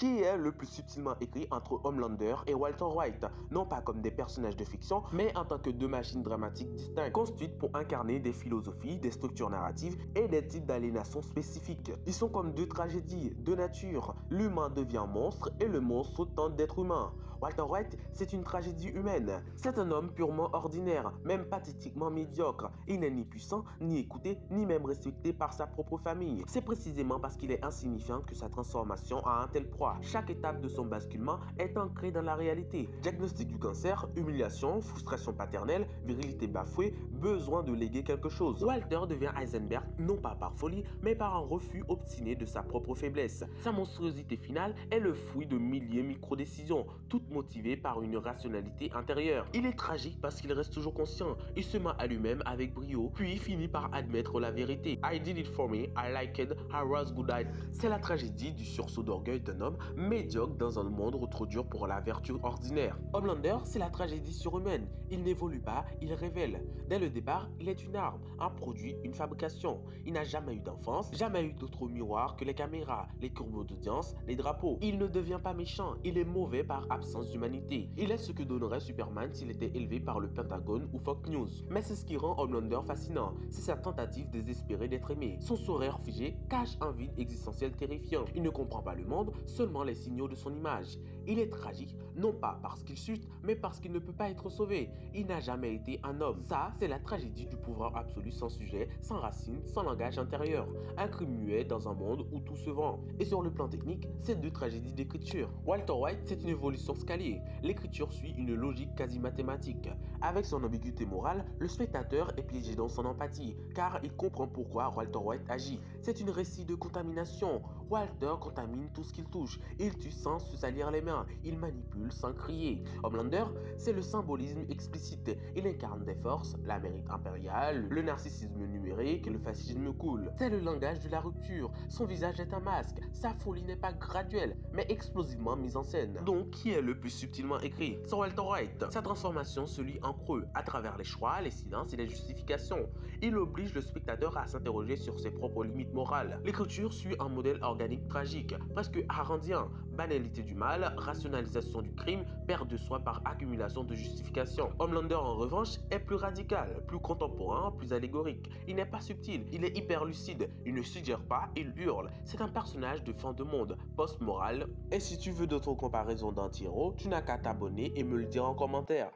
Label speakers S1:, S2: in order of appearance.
S1: qui est le plus subtilement écrit entre Homelander et Walter White, non pas comme des personnages de fiction, mais en tant que deux machines dramatiques distinctes, construites pour incarner des philosophies, des structures narratives et des types d'aliénation spécifiques. Ils sont comme deux tragédies, deux natures. L'humain devient monstre et le monstre tente d'être humain. Walter White, c'est une tragédie humaine. C'est un homme purement ordinaire, même pathétiquement médiocre. Il n'est ni puissant, ni écouté, ni même respecté par sa propre famille. C'est précisément parce qu'il est insignifiant que sa transformation a un tel poids. Chaque étape de son basculement est ancrée dans la réalité. Diagnostic du cancer, humiliation, frustration paternelle, virilité bafouée, besoin de léguer quelque chose. Walter devient Heisenberg non pas par folie, mais par un refus obstiné de sa propre faiblesse. Sa monstruosité finale est le fruit de milliers de micro-décisions, toutes motivées par une rationalité intérieure. Il est tragique parce qu'il reste toujours conscient. Il se ment à lui-même avec brio, puis finit par admettre la vérité. I did it for me, I liked it, I was good at it. C'est la tragédie du sursaut d'orgueil d'un homme médiocre dans un monde trop dur pour la vertu ordinaire. Homelander, c'est la tragédie surhumaine. Il n'évolue pas, il révèle. Dès le départ, il est une arme, un produit, une fabrication. Il n'a jamais eu d'enfance, jamais eu d'autre miroir que les caméras, les courbes d'audience, les drapeaux. Il ne devient pas méchant, il est mauvais par absence d'humanité. Il est ce que donnerait Superman s'il était élevé par le Pentagone ou Fox News. Mais c'est ce qui rend Homelander fascinant, c'est sa tentative désespérée d'être aimé. Son sourire figé cache un vide existentiel terrifiant. Il ne comprend pas le monde, seulement les signaux de son image. Il est tragique, non pas parce qu'il chute, mais parce qu'il ne peut pas être sauvé. Il n'a jamais été un homme. Ça, c'est la tragédie du pouvoir absolu sans sujet, sans racines, sans langage intérieur. Un crime muet dans un monde où tout se vend. Et sur le plan technique, c'est deux tragédies d'écriture. Walter White, c'est une évolution scalier. L'écriture suit une logique quasi mathématique. Avec son ambiguïté morale, le spectateur est piégé dans son empathie, car il comprend pourquoi Walter White agit. C'est une récit de contamination. Walter contamine tout ce qu'il touche. Il tue sans se salir les mains. Il manipule sans crier. Homelander, c'est le symbolisme explicite. Il incarne des forces, l'Amérique impériale, le narcissisme numérique, le fascisme cool. C'est le langage de la rupture. Son visage est un masque. Sa folie n'est pas graduelle, mais explosivement mise en scène. Donc, qui est le plus subtilement écrit? C'est Walter White. Sa transformation se lit en creux, à travers les choix, les silences et les justifications. Il oblige le spectateur à s'interroger sur ses propres limites morales. L'écriture suit un modèle organique tragique, presque arendien. Banalité du mal, rationalisation du crime, perte de soi par accumulation de justifications. Homelander, en revanche, est plus radical, plus contemporain, plus allégorique. Il n'est pas subtil, il est hyper lucide. Il ne suggère pas, il hurle. C'est un personnage de fin de monde, post-moral. Et si tu veux d'autres comparaisons d'anti-héros, tu n'as qu'à t'abonner et me le dire en commentaire.